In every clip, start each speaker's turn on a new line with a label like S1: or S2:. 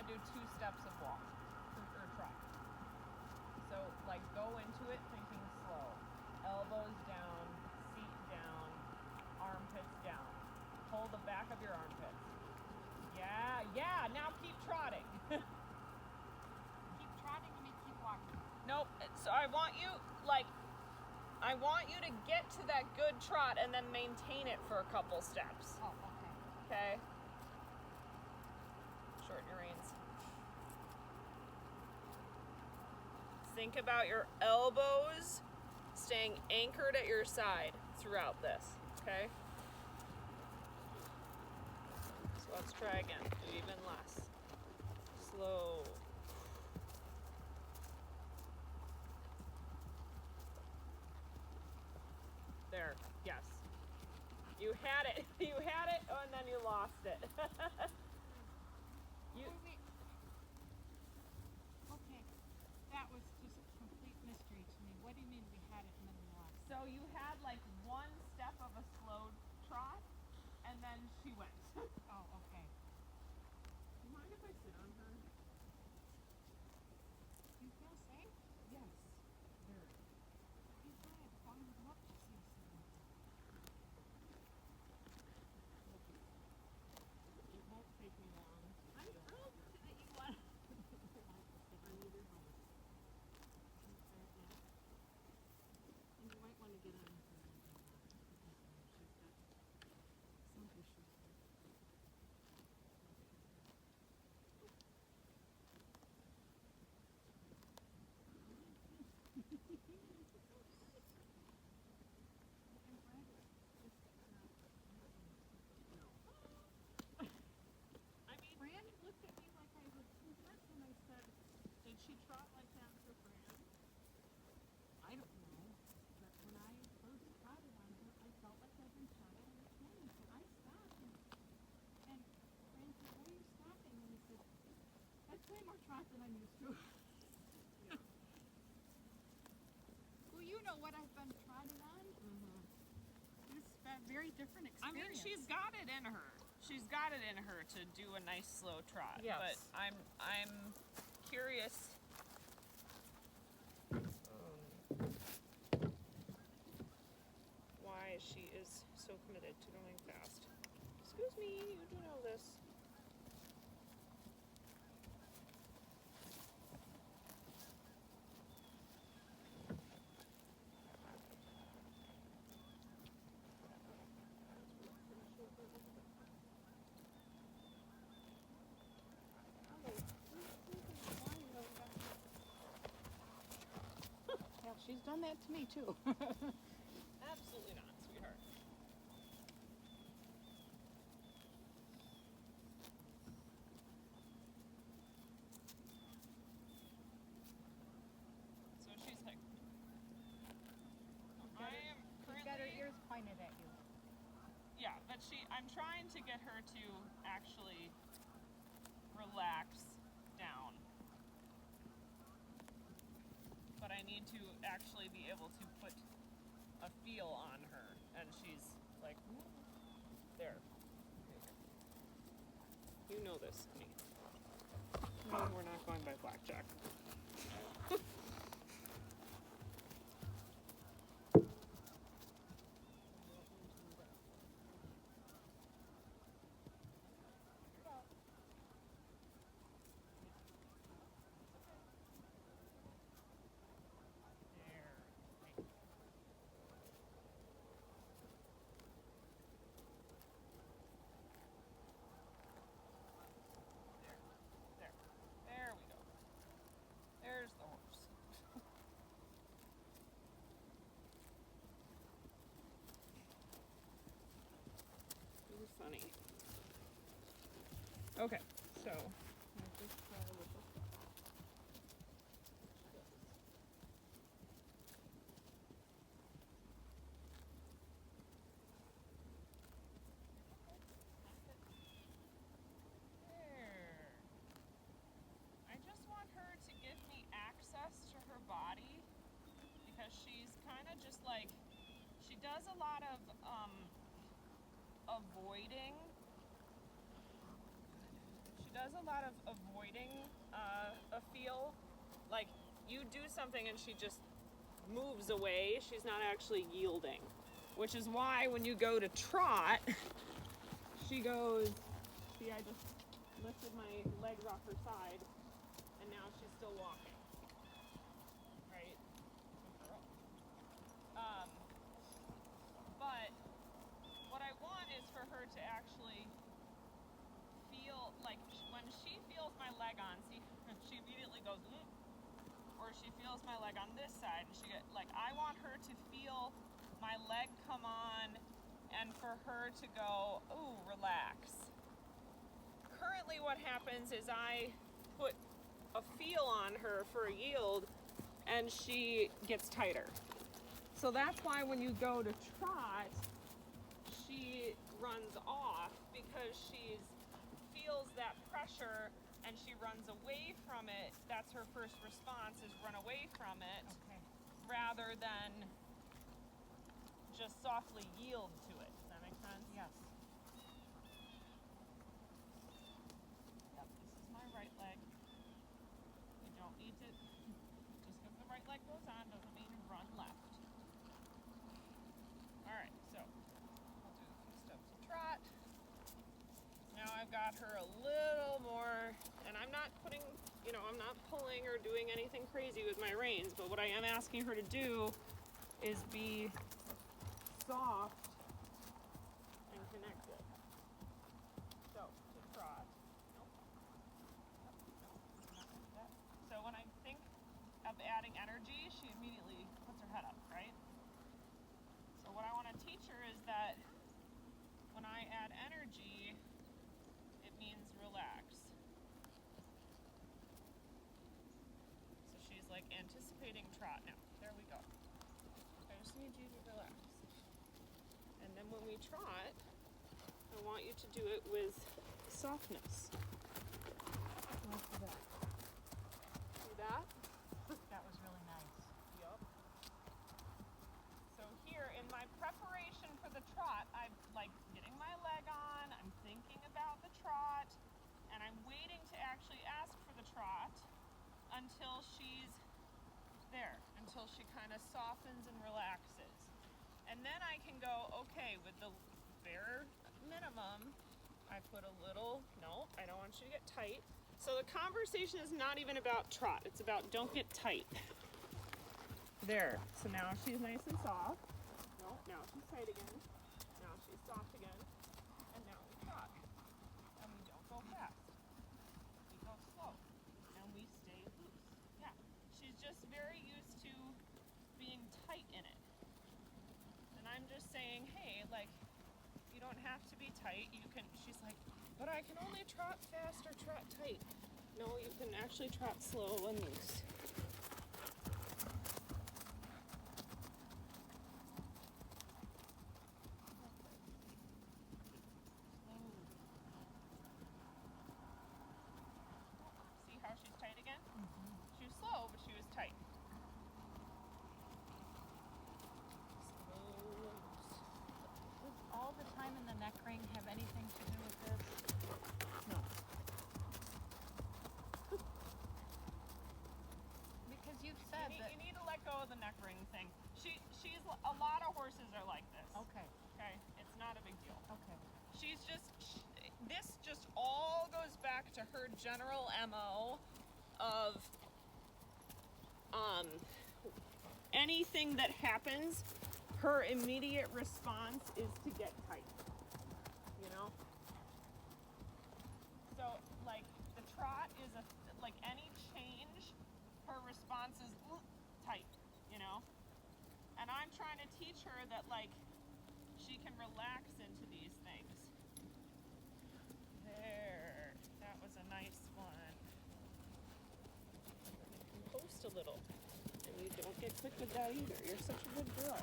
S1: to do 2 steps of walk or trot. So like go into it thinking slow. Elbows down, seat down, armpits down. Pull the back of your armpits. Yeah, now keep trotting.
S2: Keep trotting and keep walking.
S1: Nope, so I want you to get to that good trot and then maintain it for a couple steps.
S2: Oh, okay.
S1: Okay? Shorten your reins. Think about your elbows staying anchored at your side throughout this, okay? So let's try again. Do even less. Slow. There, yes. You had it. You had it, oh, and then you lost it.
S2: Wait. Okay, that was just a complete mystery to me. What do you mean we had it and then we lost it?
S1: So you had like 1 step of a slow trot, and then she went.
S2: Oh, okay.
S1: Do you mind if I sit on her?
S2: You feel safe?
S1: Yes. Very.
S2: You did. I would love to see you sit on her.
S1: It won't take me long. I'm thrilled that you want. I need your helmet. And you might want to get on her. She's got some issues. Fran looked at me like I was impressed when I said, did she trot like that for Fran? I don't know, but when I first trotted on her, I felt like I'd been trotting on a train, so I stopped and Fran said, why are you stopping? And he said, that's way more trot than I'm used to. Yeah.
S2: Well, you know what I've been trotting on?
S1: Mm-hmm.
S2: It's a very different experience.
S1: I mean, she's got it in her. She's got it in her to do a nice slow trot.
S2: Yes.
S1: But I'm curious. Why she is so committed to going fast. Excuse me, you do know this.
S2: Yeah, she's done that to me too.
S1: Absolutely not, sweetheart. So she's like, I am
S2: She's got her
S1: currently,
S2: ears pointed at you.
S1: yeah, but I'm trying to get her to actually relax down. But I need to actually be able to put a feel on her, and she's like, there. You know this, honey. No, we're not going by blackjack. There we go. There's the horse. You're funny. Okay, so I just try a little stuff. There. I just want her to give me access to her body because she's kind of just like, she does a lot of avoiding. She
S3: does a lot of avoiding a feel. Like, you do something and she just moves away. She's not actually yielding. Which is why when you go to trot, she goes, see, I just lifted my legs off her side, and now she's still walking. Right? Good girl. But what I want is for her to actually feel, like, when she feels my leg on, see, she immediately goes, or she feels my leg on this side, and she get, like, I want her to feel my leg come on, and for her to go, ooh, relax. Currently what happens is I put a feel on her for a yield, and she gets tighter. So that's why when you go to trot, she runs off, because she feels that pressure and she runs away from it. That's her first response, is run away from it, rather than just softly yield to it. Does that make sense?
S2: Yes.
S3: Yep, this is my right leg. You don't need to, just because the right leg goes on doesn't mean you run left. Alright, so we'll do a few steps of trot. Now I've got her a little more, and I'm not putting, I'm not pulling or doing anything crazy with my reins, but what I am asking her to do is be soft and connected. So, to trot. So when I think of adding energy, she immediately puts her head up, right? So what I want to teach her is that when I add energy, it means relax. So she's like anticipating trot now. There we go. I just need you to relax. And then when we trot, I want you to do it with softness.
S2: Look at that.
S3: See that?
S2: That was really nice.
S3: Yup. So here, in my preparation for the trot, I'm like getting my leg on, I'm thinking about the trot, and I'm waiting to actually ask for the trot until she's there, until she kind of softens and relaxes. And then I can go, okay, with the bare minimum, I put a little, no, I don't want you to get tight. So the conversation is not even about trot, it's about don't get tight. There, so now she's nice and soft. No, now she's tight again. Now she's soft again. And now we trot. And we don't go fast. We go slow. And we stay loose. Yeah, she's just very used to being tight in it. And I'm just saying, hey, like, you don't have to be tight. You can, she's like, but I can only trot fast or trot tight. No, you can actually trot slow and loose. See how she's tight again?
S2: Mm-hmm.
S3: She was slow, but she was tight.
S2: Does all the time in the neck ring have anything to do with this? No. Because you've said that.
S3: You need to let go of the neck ring thing. She's a lot of horses are like this.
S2: Okay.
S3: Okay, it's not a big deal.
S2: Okay.
S3: She's just, this just all goes back to her general MO of anything that happens, her immediate response is to get tight, you know? So, like, the trot is like any change, her response is tight, you know? And I'm trying to teach her that, like, she can relax into these things. There, that was a nice one. You can post a little, and you don't get quick with that either. You're such a good girl.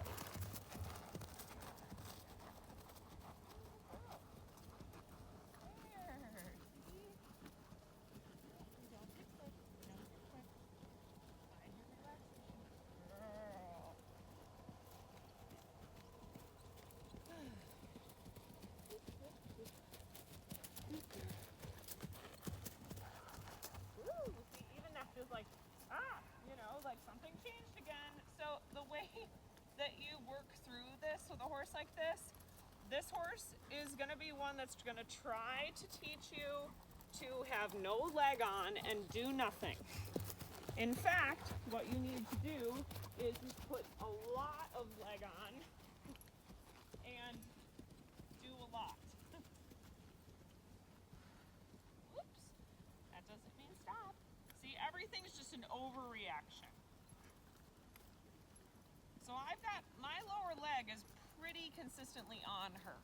S3: that you work through this with a horse like this. This horse is going to be one that's going to try to teach you to have no leg on and do nothing. In fact, what you need to do is put a lot of leg on and do a lot. Oops, that doesn't mean stop. See, everything's just an overreaction. So I've got, my lower leg is pretty consistently on her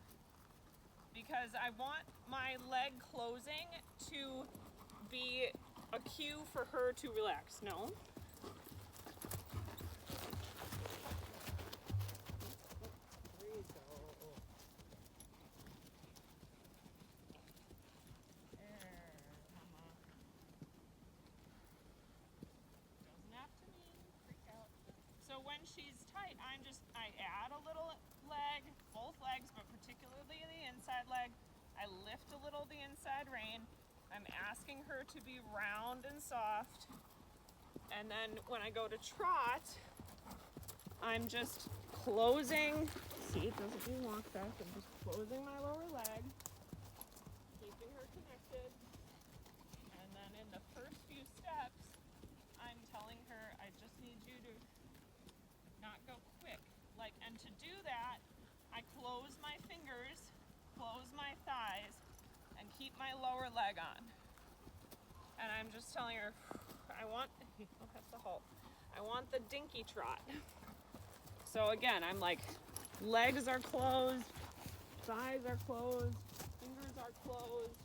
S3: because I want my leg closing to be a cue for her to relax. No? There you go. There, mama. Doesn't have to mean freak out. So when she's tight, I add a little leg, both legs, but particularly the inside leg. I lift a little the inside rein. I'm asking her to be round and soft. And then when I go to trot, I'm just closing. See, it doesn't mean walk fast. I'm just closing my lower leg, keeping her connected. And then in the first few steps, I'm telling her, I just need you to not go quick. And to do that, I close my fingers, close my thighs, and keep my lower leg on. And I'm just telling her, I want the dinky trot. So again, I'm like, legs are closed, thighs are closed, fingers are closed,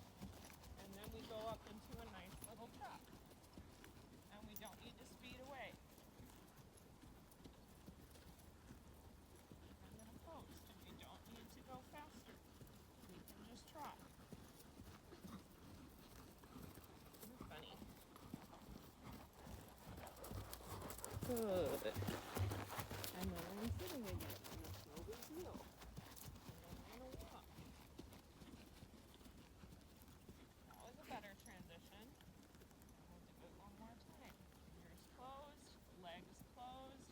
S3: and then we go up into a nice little trot. And we don't need to speed away. And then a post, and we don't need to go faster. We can just trot. You're funny. Good. And then I'm sitting again, and it's no big deal. And then I'm gonna walk. That was a better transition. We'll do it one more time. Fingers closed, legs closed.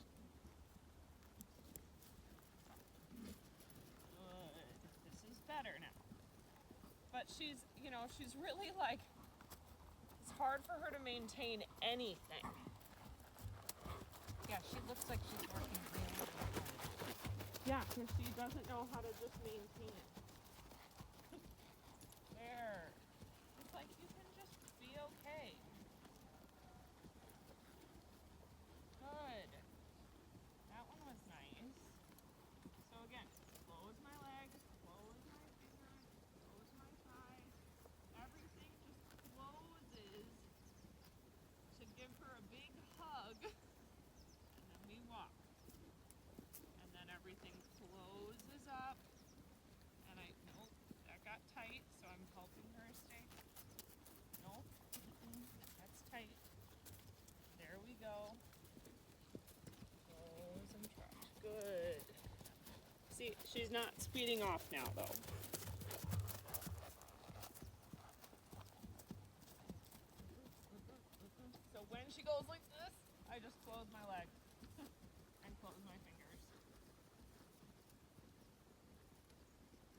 S3: Good. This is better now. But she's really like, it's hard for her to maintain anything.
S2: Yeah, she looks like she's working really hard.
S3: Yeah, because she doesn't know how to just maintain it. There. It's like you can just be okay. Good. That one was nice. So again, close my leg, close my fingers, close my thighs. Everything just closes to give her a big hug. And then we walk. And then everything closes up. And nope, that got tight, so I'm helping her stay. Nope, that's tight. There we go. Close and trot. Good. See, she's not speeding off now, though. So when she goes like this, I just close my leg and close my fingers.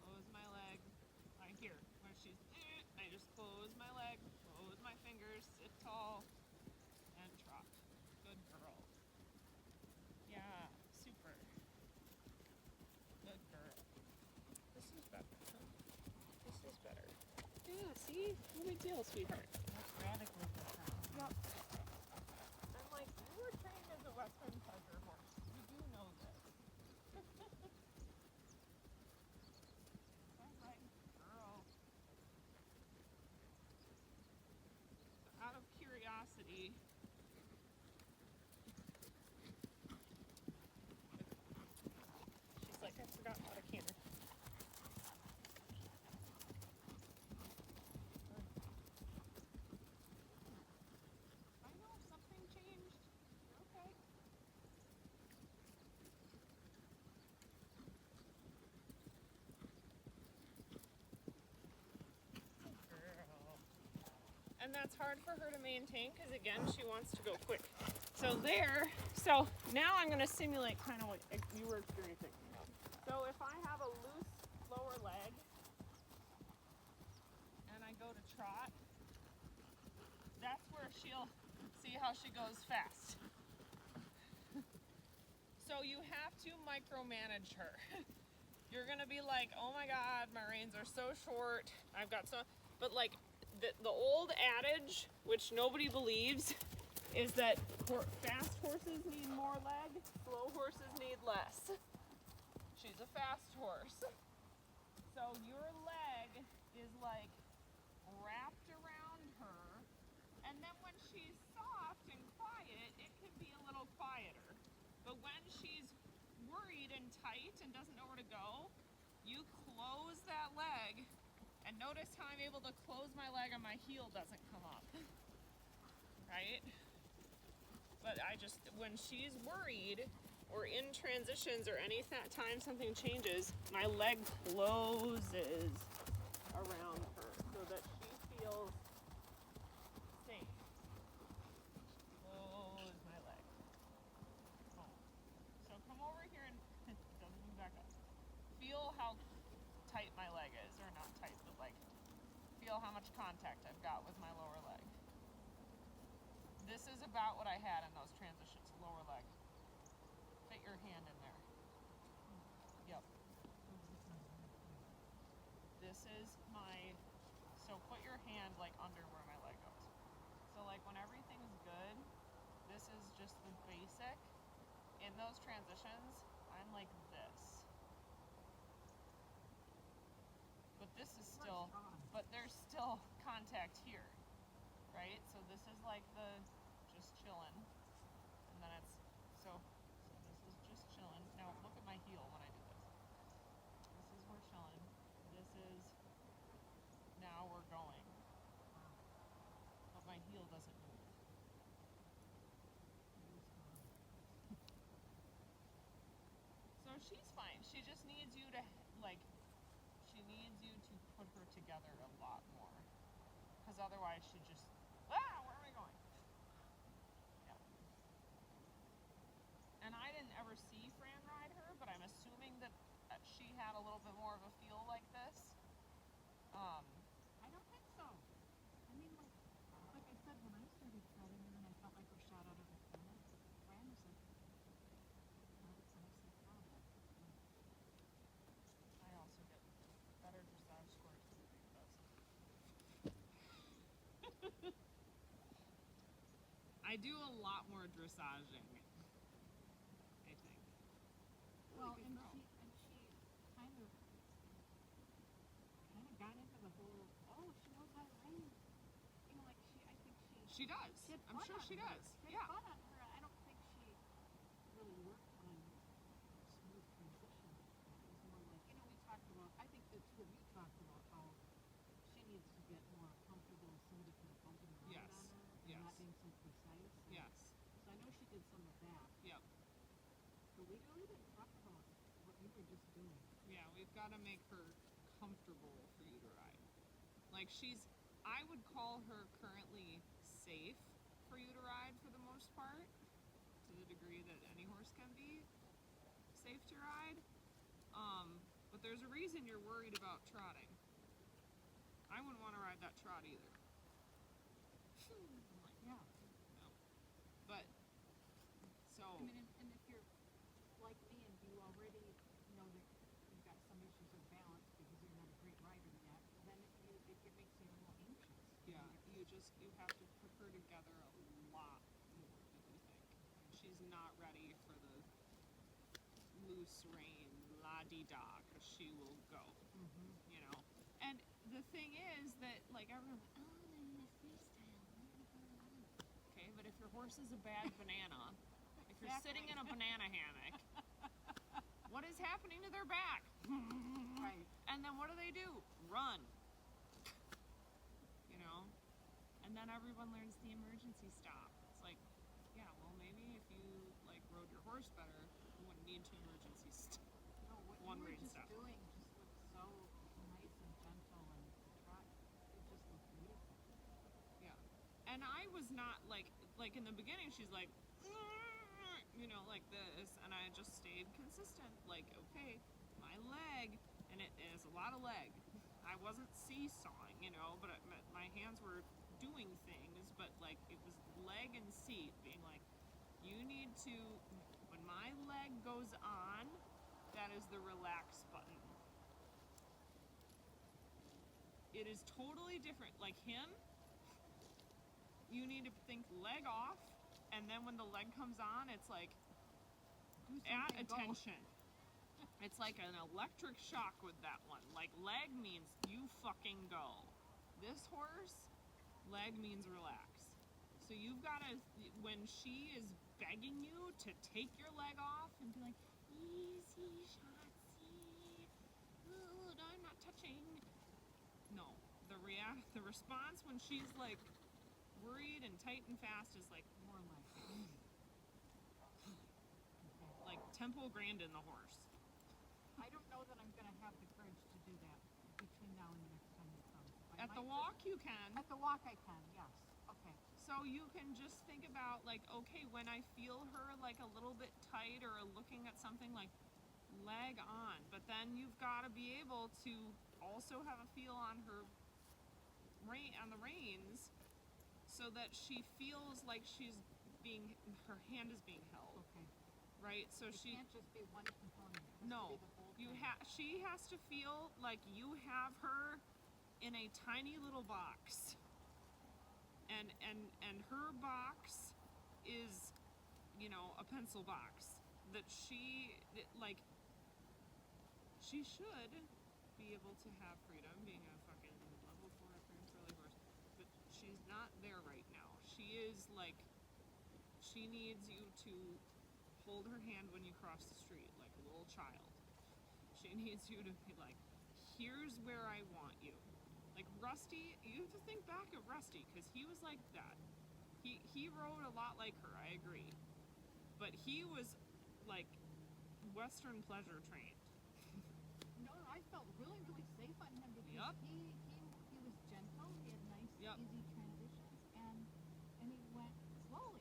S3: Close my leg. Right here, where she's, I just close my leg, close my fingers, sit tall, and trot. Good girl. Yeah, super. Good girl. This is better. This is better. Yeah, see? No big deal, sweetheart.
S2: That's radically different.
S3: Yep. I'm like, you were trained as a Western pleasure horse. You do know this. All right, girl. Out of curiosity, she's like, I forgot how to canter. I know something changed. You're okay. Good girl. And that's hard for her to maintain because, again, she wants to go quick. So there, so now I'm gonna simulate kind of what you were experiencing. So if I have a loose lower leg and I go to trot, that's where she'll see how she goes fast. So you have to micromanage her. You're gonna be like, oh my God, my reins are so short. I've got so, but like the old adage, which nobody believes, is that fast horses need more leg, slow horses need less. She's a fast horse. So your leg is like wrapped around her, and then when she's soft and quiet, it can be a little quieter. But when she's worried and tight and doesn't know where to go, you close that leg, and notice how I'm able to close my leg and my heel doesn't come up, right? But when she's worried or in transitions or any time something changes, my leg closes around her so that she feels safe. Close my leg. Home. So come over here and doesn't move back up. Feel how tight my leg is, or not tight, but like feel how much contact I've got with my lower leg. This is about what I had in those transitions, lower leg. Fit your hand in there. Yep. This is so put your hand like under where my leg goes. So like when everything's good, this is just the basic. In those transitions, I'm like this. But this is still, but there's still contact here, right? So this is like just chilling, and then so this is just chilling. Now look at my heel when I do this. This is we're chilling. This is, now we're going. But my heel doesn't move. So she's fine. She just needs you to she needs you to put her together a lot more. Because otherwise she just, where am I going? Yeah. And I didn't ever see Fran ride her, but I'm assuming that she had a little bit more of a feel like this.
S1: I don't think so. I mean, like I said, when I started trotting her and I felt like we're shot out of a cannon, Fran was like, honestly proud of it.
S3: I also get better dressage scores than Fran does. I do a lot more dressaging, I think.
S1: Well, and she kind of got into the whole, she knows how to rein. You know, like I think
S3: she does. I'm sure she does.
S1: She had fun on her. I don't think she really worked on smooth transition. It was more like, we talked about, I think the two of you talked about how she needs to get more comfortable with somebody kind of bumping around on her and not being so precise.
S3: Yes.
S1: So I know she did some of that.
S3: Yep.
S1: But we really didn't talk about what you were just doing.
S3: Yeah, we've got to make her comfortable for you to ride. Like I would call her currently safe for you to ride for the most part, to the degree that any horse can be safe to ride. But there's a reason you're worried about trotting. I wouldn't want to ride that trot either.
S1: Yeah.
S3: No. But so.
S1: I mean, and if you're like me and you already know that you've got some issues with balance because you're not a great rider yet, then it makes you a little anxious.
S3: Yeah, you have to put her together a lot more than you think. She's not ready for the loose rein, la-di-da, because she will go, And the thing is that, like, everyone, freestyle. Okay, but if your horse is a bad banana, if you're sitting in a banana hammock, what is happening to their back?
S1: Right.
S3: And then what do? Run. And then everyone learns the emergency stop. It's like, yeah, well, maybe if you rode your horse better, you wouldn't need to emergency stop.
S1: No, what you were just doing just looked so nice and gentle, and the trot, it just looked beautiful.
S3: Yeah. And I was not like in the beginning, she's like, you know, like this, and I just stayed consistent. Like, okay, my leg, and it is a lot of leg. I wasn't seesawing, you know, but my hands were doing things, but like it was leg and seat being like, you need to, when my leg goes on, that is the relax button. It is totally different. Like him, you need to think leg off, and then when the leg comes on, it's like, at attention. It's like an electric shock with that one. Like leg means you fucking go. This horse, leg means relax. So you've got to, when she is begging you to take your leg off and be like, easy, Schatzi, oh, no, I'm not touching. No, the response when she's like worried and tight and fast is like more like tempo grand in the horse.
S1: I don't know that I'm gonna have the courage to do that between now and the next time you come.
S3: At the walk you can.
S1: At the walk I can, yes. Okay.
S3: So you can just think about like, okay, when I feel her like a little bit tight or looking at something, like leg on, but then you've got to be able to also have a feel on her on the reins so that she feels like her hand is being held.
S1: Okay.
S3: Right? So
S1: It can't just be one component. It has
S3: no,
S1: to be the whole thing.
S3: she has to feel like you have her in a tiny little box. And her box is, you know, a pencil box that she should be able to have freedom, being a fucking level 4 appearance early horse, but she's not there right now. She is like, she needs you to hold her hand when you cross the street like a little child. She needs you to be like, here's where I want you. Like Rusty, you have to think back of Rusty, because he was like that. He rode a lot like her, I agree. But he was like Western pleasure trained.
S1: No, I felt really, really safe on him because
S3: Yep.
S1: he was gentle. He had nice,
S3: Yep.
S1: easy transitions, and he went slowly.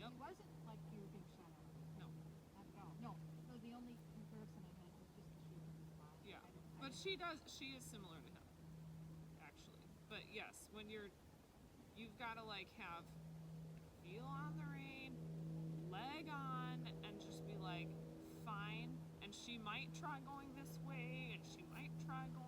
S3: Yep.
S1: He wasn't like you were being shot out of.
S3: No.
S1: Not at all. No. The only comparison I had was just the shape of his body.
S3: Yeah.
S1: I
S3: But
S1: didn't-
S3: she is similar to him, actually. But yes, when you've got to like have feel on the rein, leg on, and just be like, fine. And she might try going this way, and she might try going